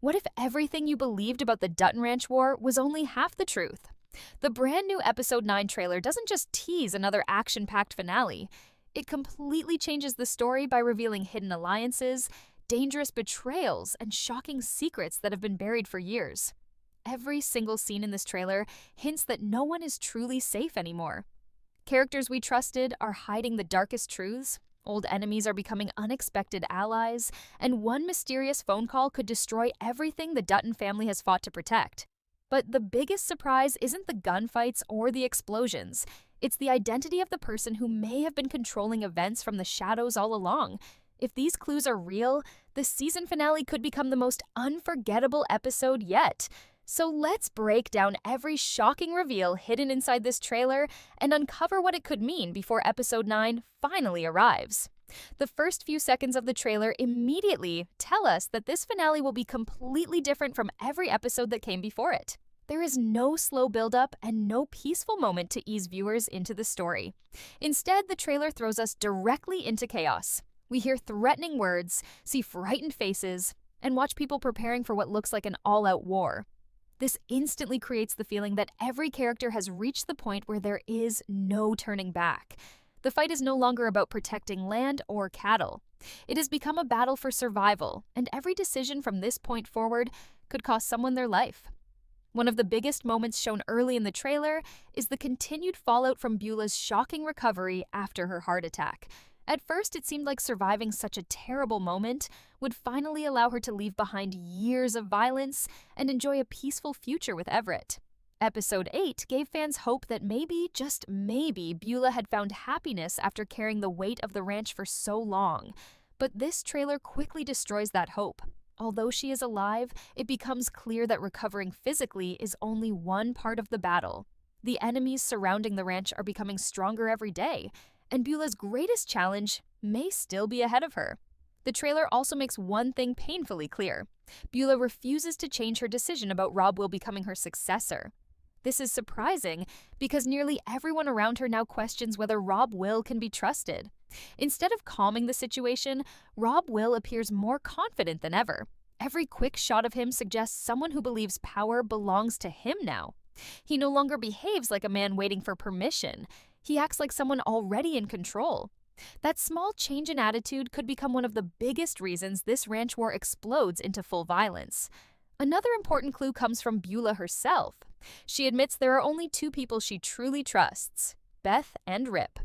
What if everything you believed about the Dutton Ranch War was only half the truth? The brand new Episode 9 trailer doesn't just tease another action-packed finale. It completely changes the story by revealing hidden alliances, dangerous betrayals, and shocking secrets that have been buried for years. Every single scene in this trailer hints that no one is truly safe anymore. Characters we trusted are hiding the darkest truths, old enemies are becoming unexpected allies, and one mysterious phone call could destroy everything the Dutton family has fought to protect. But the biggest surprise isn't the gunfights or the explosions. It's the identity of the person who may have been controlling events from the shadows all along. If these clues are real, the season finale could become the most unforgettable episode yet. So let's break down every shocking reveal hidden inside this trailer and uncover what it could mean before Episode 9 finally arrives. The first few seconds of the trailer immediately tell us that this finale will be completely different from every episode that came before it. There is no slow build-up and no peaceful moment to ease viewers into the story. Instead, the trailer throws us directly into chaos. We hear threatening words, see frightened faces, and watch people preparing for what looks like an all-out war. This instantly creates the feeling that every character has reached the point where there is no turning back. The fight is no longer about protecting land or cattle. It has become a battle for survival, and every decision from this point forward could cost someone their life. One of the biggest moments shown early in the trailer is the continued fallout from Beulah's shocking recovery after her heart attack. At first, it seemed like surviving such a terrible moment would finally allow her to leave behind years of violence and enjoy a peaceful future with Everett. Episode 8 gave fans hope that maybe, just maybe, Beulah had found happiness after carrying the weight of the ranch for so long. But this trailer quickly destroys that hope. Although she is alive, it becomes clear that recovering physically is only one part of the battle. The enemies surrounding the ranch are becoming stronger every day, and Beulah's greatest challenge may still be ahead of her. The trailer also makes one thing painfully clear. Beulah refuses to change her decision about Robb Will becoming her successor. This is surprising because nearly everyone around her now questions whether Robb Will can be trusted. Instead of calming the situation, Robb Will appears more confident than ever. Every quick shot of him suggests someone who believes power belongs to him now. He no longer behaves like a man waiting for permission. He acts like someone already in control. That small change in attitude could become one of the biggest reasons this ranch war explodes into full violence. Another important clue comes from Beulah herself. She admits there are only two people she truly trusts, Beth and Rip.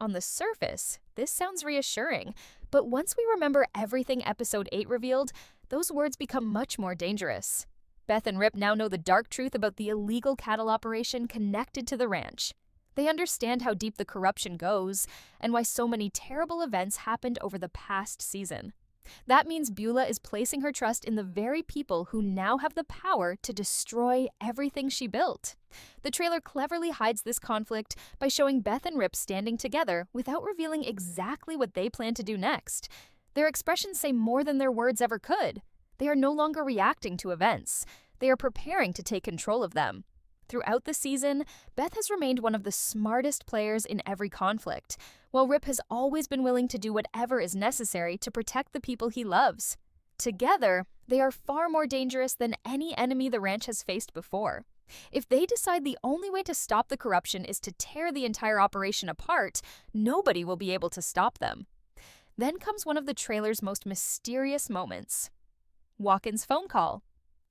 On the surface, this sounds reassuring, but once we remember everything Episode 8 revealed, those words become much more dangerous. Beth and Rip now know the dark truth about the illegal cattle operation connected to the ranch. They understand how deep the corruption goes and why so many terrible events happened over the past season. That means Beulah is placing her trust in the very people who now have the power to destroy everything she built. The trailer cleverly hides this conflict by showing Beth and Rip standing together without revealing exactly what they plan to do next. Their expressions say more than their words ever could. They are no longer reacting to events. They are preparing to take control of them. Throughout the season, Beth has remained one of the smartest players in every conflict, while Rip has always been willing to do whatever is necessary to protect the people he loves. Together, they are far more dangerous than any enemy the ranch has faced before. If they decide the only way to stop the corruption is to tear the entire operation apart, nobody will be able to stop them. Then comes one of the trailer's most mysterious moments. Walken's phone call.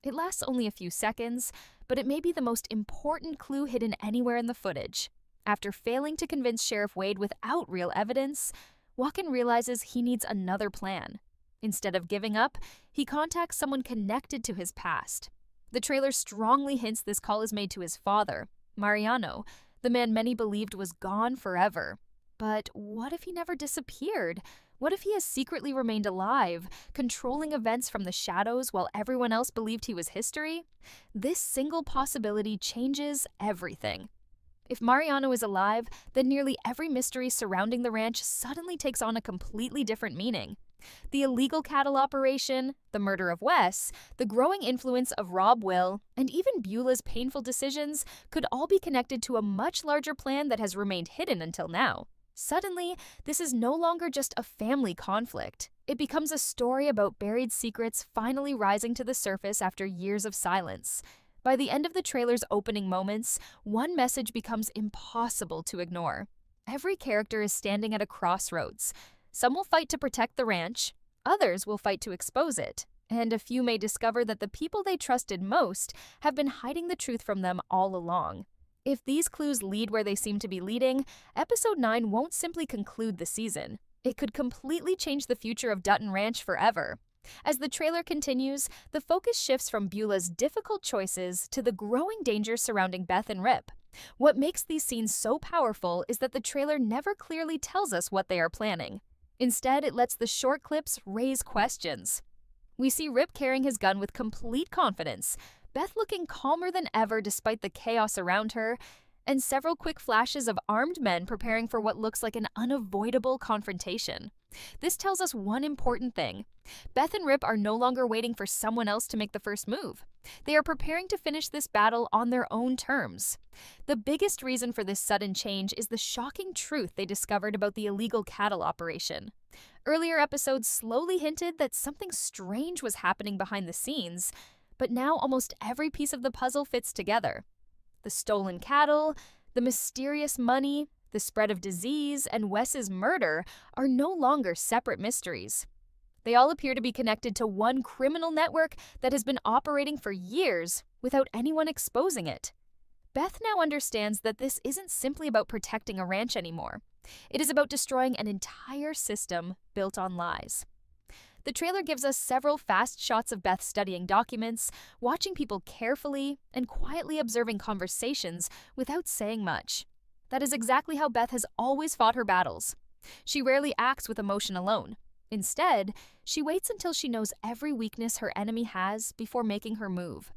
It lasts only a few seconds, but it may be the most important clue hidden anywhere in the footage. After failing to convince Sheriff Wade without real evidence, Walken realizes he needs another plan. Instead of giving up, he contacts someone connected to his past. The trailer strongly hints this call is made to his father, Mariano, the man many believed was gone forever. But what if he never disappeared? What if he has secretly remained alive, controlling events from the shadows while everyone else believed he was history? This single possibility changes everything. If Mariano is alive, then nearly every mystery surrounding the ranch suddenly takes on a completely different meaning. The illegal cattle operation, the murder of Wes, the growing influence of Robb Will, and even Beulah's painful decisions could all be connected to a much larger plan that has remained hidden until now. Suddenly, this is no longer just a family conflict. It becomes a story about buried secrets finally rising to the surface after years of silence. By the end of the trailer's opening moments, one message becomes impossible to ignore. Every character is standing at a crossroads. Some will fight to protect the ranch, others will fight to expose it, and a few may discover that the people they trusted most have been hiding the truth from them all along. If these clues lead where they seem to be leading, Episode 9 won't simply conclude the season. It could completely change the future of Dutton Ranch forever. As the trailer continues, the focus shifts from Beulah's difficult choices to the growing danger surrounding Beth and Rip. What makes these scenes so powerful is that the trailer never clearly tells us what they are planning. Instead, it lets the short clips raise questions. We see Rip carrying his gun with complete confidence, Beth looking calmer than ever despite the chaos around her, and several quick flashes of armed men preparing for what looks like an unavoidable confrontation. This tells us one important thing. Beth and Rip are no longer waiting for someone else to make the first move. They are preparing to finish this battle on their own terms. The biggest reason for this sudden change is the shocking truth they discovered about the illegal cattle operation. Earlier episodes slowly hinted that something strange was happening behind the scenes, but now almost every piece of the puzzle fits together. The stolen cattle, the mysterious money, the spread of disease, and Wes's murder are no longer separate mysteries. They all appear to be connected to one criminal network that has been operating for years without anyone exposing it. Beth now understands that this isn't simply about protecting a ranch anymore. It is about destroying an entire system built on lies. The trailer gives us several fast shots of Beth studying documents, watching people carefully, and quietly observing conversations without saying much. That is exactly how Beth has always fought her battles. She rarely acts with emotion alone. Instead, she waits until she knows every weakness her enemy has before making her move.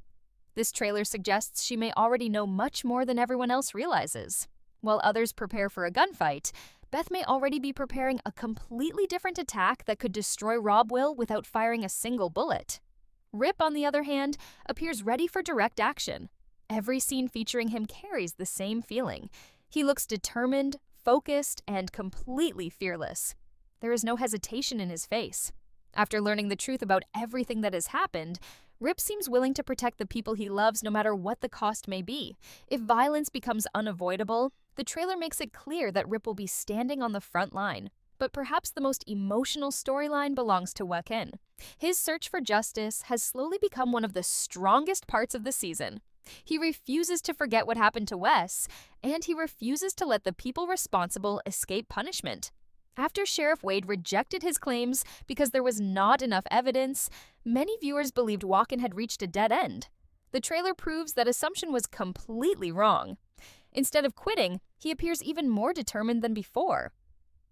This trailer suggests she may already know much more than everyone else realizes. While others prepare for a gunfight, Beth may already be preparing a completely different attack that could destroy Rob Will without firing a single bullet. Rip, on the other hand, appears ready for direct action. Every scene featuring him carries the same feeling. He looks determined, focused, and completely fearless. There is no hesitation in his face. After learning the truth about everything that has happened, Rip seems willing to protect the people he loves no matter what the cost may be. If violence becomes unavoidable, the trailer makes it clear that Rip will be standing on the front line. But perhaps the most emotional storyline belongs to Joaquin. His search for justice has slowly become one of the strongest parts of the season. He refuses to forget what happened to Wes, and he refuses to let the people responsible escape punishment. After Sheriff Wade rejected his claims because there was not enough evidence, many viewers believed Joaquin had reached a dead end. The trailer proves that assumption was completely wrong. Instead of quitting, he appears even more determined than before.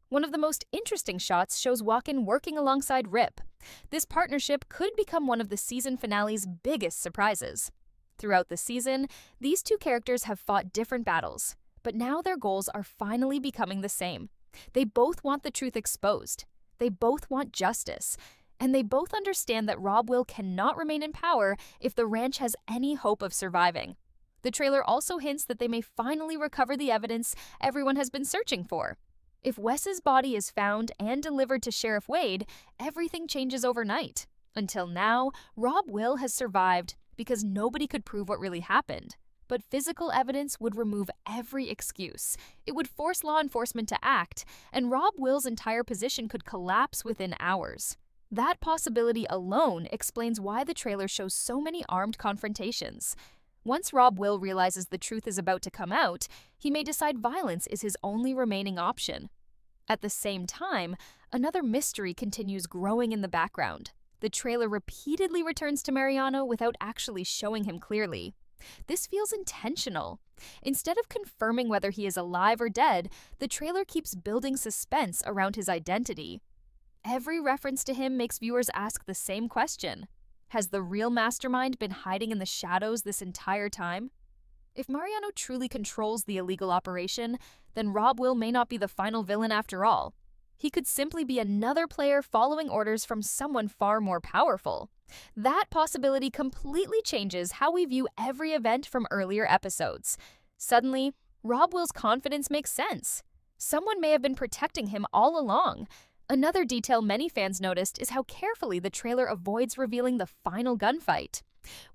One of the most interesting shots shows Joaquin working alongside Rip. This partnership could become one of the season finale's biggest surprises. Throughout the season, these two characters have fought different battles, but now their goals are finally becoming the same. They both want the truth exposed. They both want justice. And they both understand that Rob Will cannot remain in power if the ranch has any hope of surviving. The trailer also hints that they may finally recover the evidence everyone has been searching for. If Wes's body is found and delivered to Sheriff Wade, everything changes overnight. Until now, Rob Will has survived because nobody could prove what really happened. But physical evidence would remove every excuse. It would force law enforcement to act, and Rob Will's entire position could collapse within hours. That possibility alone explains why the trailer shows so many armed confrontations. Once Rob Will realizes the truth is about to come out, he may decide violence is his only remaining option. At the same time, another mystery continues growing in the background. The trailer repeatedly returns to Mariano without actually showing him clearly. This feels intentional. Instead of confirming whether he is alive or dead, the trailer keeps building suspense around his identity. Every reference to him makes viewers ask the same question. Has the real mastermind been hiding in the shadows this entire time? If Mariano truly controls the illegal operation, then Rob Will may not be the final villain after all. He could simply be another player following orders from someone far more powerful. That possibility completely changes how we view every event from earlier episodes. Suddenly, Rob Will's confidence makes sense. Someone may have been protecting him all along. Another detail many fans noticed is how carefully the trailer avoids revealing the final gunfight.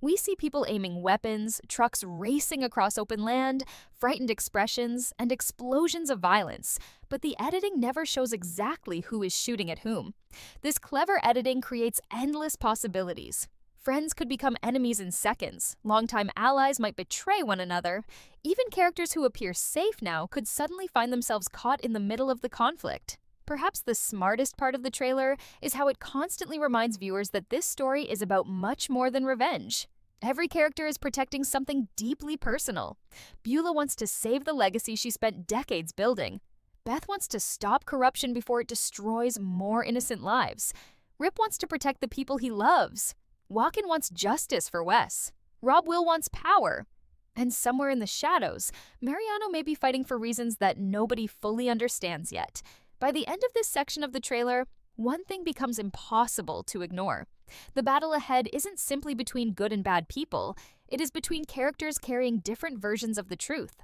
We see people aiming weapons, trucks racing across open land, frightened expressions, and explosions of violence, but the editing never shows exactly who is shooting at whom. This clever editing creates endless possibilities. Friends could become enemies in seconds, longtime allies might betray one another, even characters who appear safe now could suddenly find themselves caught in the middle of the conflict. Perhaps the smartest part of the trailer is how it constantly reminds viewers that this story is about much more than revenge. Every character is protecting something deeply personal. Beulah wants to save the legacy she spent decades building. Beth wants to stop corruption before it destroys more innocent lives. Rip wants to protect the people he loves. Walken wants justice for Wes. Rob Will wants power. And somewhere in the shadows, Mariano may be fighting for reasons that nobody fully understands yet. By the end of this section of the trailer, one thing becomes impossible to ignore. The battle ahead isn't simply between good and bad people, it is between characters carrying different versions of the truth.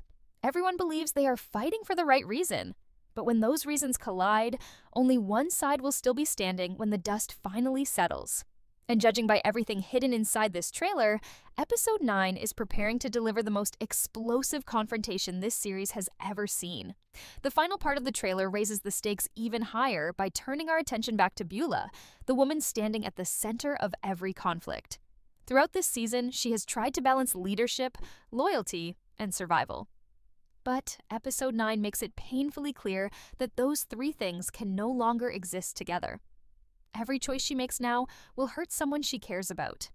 Everyone believes they are fighting for the right reason, but when those reasons collide, only one side will still be standing when the dust finally settles. And judging by everything hidden inside this trailer, Episode 9 is preparing to deliver the most explosive confrontation this series has ever seen. The final part of the trailer raises the stakes even higher by turning our attention back to Beulah, the woman standing at the center of every conflict. Throughout this season, she has tried to balance leadership, loyalty, and survival. But Episode 9 makes it painfully clear that those three things can no longer exist together. Every choice she makes now will hurt someone she cares about.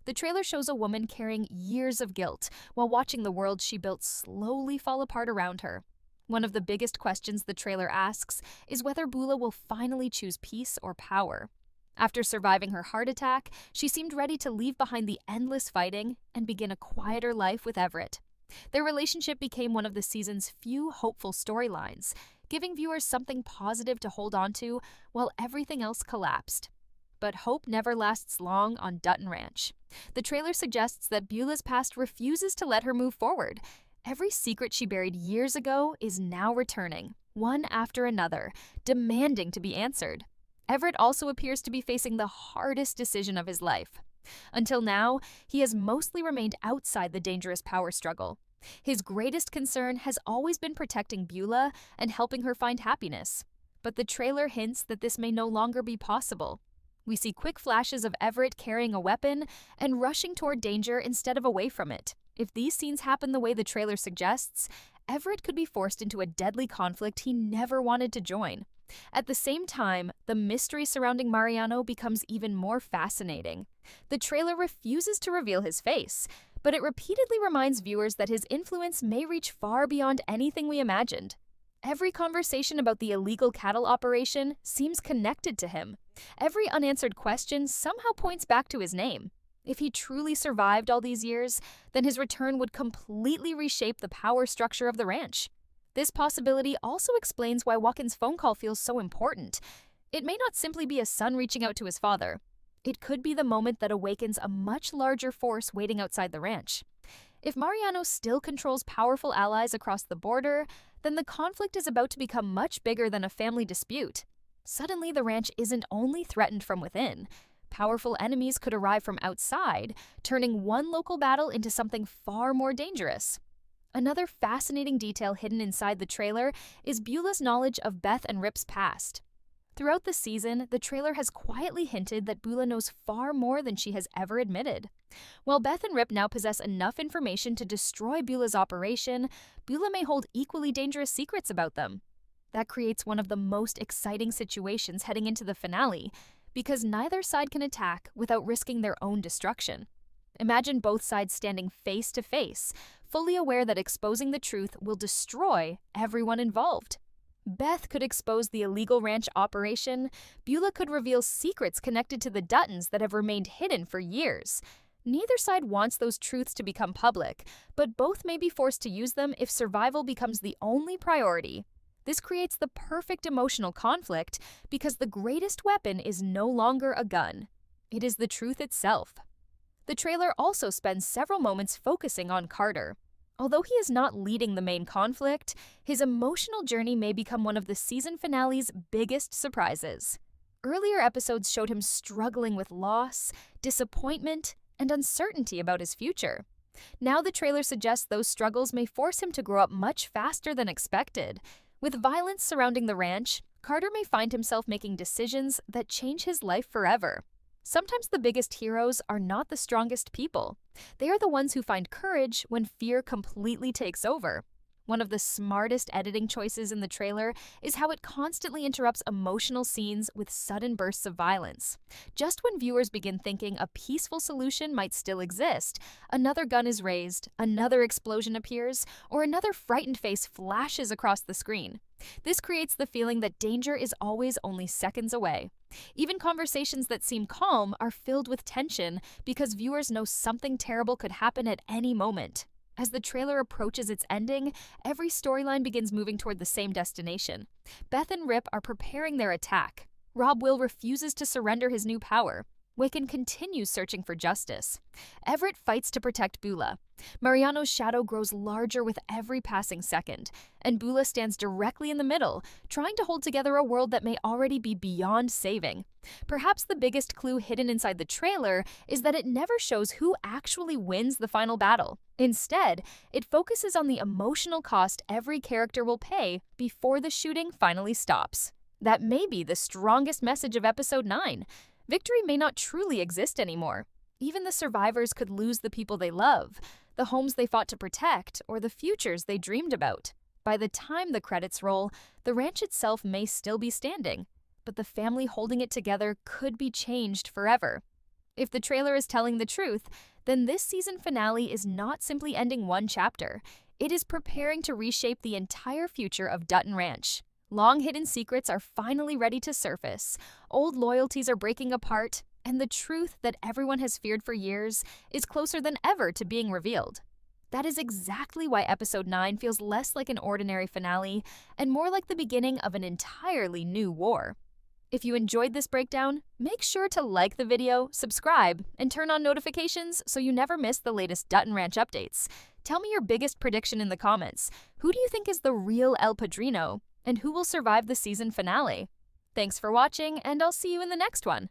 The trailer shows a woman carrying years of guilt while watching the world she built slowly fall apart around her. One of the biggest questions the trailer asks is whether Beulah will finally choose peace or power. After surviving her heart attack, she seemed ready to leave behind the endless fighting and begin a quieter life with Everett. Their relationship became one of the season's few hopeful storylines, giving viewers something positive to hold on to while everything else collapsed. But hope never lasts long on Dutton Ranch. The trailer suggests that Beulah's past refuses to let her move forward. Every secret she buried years ago is now returning, one after another, demanding to be answered. Everett also appears to be facing the hardest decision of his life. Until now, he has mostly remained outside the dangerous power struggle. His greatest concern has always been protecting Beulah and helping her find happiness. But the trailer hints that this may no longer be possible. We see quick flashes of Everett carrying a weapon and rushing toward danger instead of away from it. If these scenes happen the way the trailer suggests, Everett could be forced into a deadly conflict he never wanted to join. At the same time, the mystery surrounding Mariano becomes even more fascinating. The trailer refuses to reveal his face, but it repeatedly reminds viewers that his influence may reach far beyond anything we imagined. Every conversation about the illegal cattle operation seems connected to him. Every unanswered question somehow points back to his name. If he truly survived all these years, then his return would completely reshape the power structure of the ranch. This possibility also explains why Walken's phone call feels so important. It may not simply be a son reaching out to his father. It could be the moment that awakens a much larger force waiting outside the ranch. If Mariano still controls powerful allies across the border, then the conflict is about to become much bigger than a family dispute. Suddenly, the ranch isn't only threatened from within. Powerful enemies could arrive from outside, turning one local battle into something far more dangerous. Another fascinating detail hidden inside the trailer is Beulah's knowledge of Beth and Rip's past. Throughout the season, the trailer has quietly hinted that Beulah knows far more than she has ever admitted. While Beth and Rip now possess enough information to destroy Beulah's operation, Beulah may hold equally dangerous secrets about them. That creates one of the most exciting situations heading into the finale, because neither side can attack without risking their own destruction. Imagine both sides standing face to face, fully aware that exposing the truth will destroy everyone involved. Beth could expose the illegal ranch operation. Beulah could reveal secrets connected to the Duttons that have remained hidden for years. Neither side wants those truths to become public, but both may be forced to use them if survival becomes the only priority. This creates the perfect emotional conflict because the greatest weapon is no longer a gun. It is the truth itself. The trailer also spends several moments focusing on Carter. Although he is not leading the main conflict, his emotional journey may become one of the season finale's biggest surprises. Earlier episodes showed him struggling with loss, disappointment, and uncertainty about his future. Now the trailer suggests those struggles may force him to grow up much faster than expected. With violence surrounding the ranch, Carter may find himself making decisions that change his life forever. Sometimes the biggest heroes are not the strongest people. They are the ones who find courage when fear completely takes over. One of the smartest editing choices in the trailer is how it constantly interrupts emotional scenes with sudden bursts of violence. Just when viewers begin thinking a peaceful solution might still exist, another gun is raised, another explosion appears, or another frightened face flashes across the screen. This creates the feeling that danger is always only seconds away. Even conversations that seem calm are filled with tension because viewers know something terrible could happen at any moment. As the trailer approaches its ending, every storyline begins moving toward the same destination. Beth and Rip are preparing their attack. Rob Will refuses to surrender his new power. Wiccan continues searching for justice. Everett fights to protect Beulah. Mariano's shadow grows larger with every passing second, and Beulah stands directly in the middle, trying to hold together a world that may already be beyond saving. Perhaps the biggest clue hidden inside the trailer is that it never shows who actually wins the final battle. Instead, it focuses on the emotional cost every character will pay before the shooting finally stops. That may be the strongest message of Episode 9. Victory may not truly exist anymore. Even the survivors could lose the people they love, the homes they fought to protect, or the futures they dreamed about. By the time the credits roll, the ranch itself may still be standing, but the family holding it together could be changed forever. If the trailer is telling the truth, then this season finale is not simply ending one chapter. It is preparing to reshape the entire future of Dutton Ranch. Long-hidden secrets are finally ready to surface, old loyalties are breaking apart, and the truth that everyone has feared for years is closer than ever to being revealed. That is exactly why Episode 9 feels less like an ordinary finale and more like the beginning of an entirely new war. If you enjoyed this breakdown, make sure to like the video, subscribe, and turn on notifications so you never miss the latest Dutton Ranch updates. Tell me your biggest prediction in the comments. Who do you think is the real El Padrino? And who will survive the season finale? Thanks for watching, and I'll see you in the next one.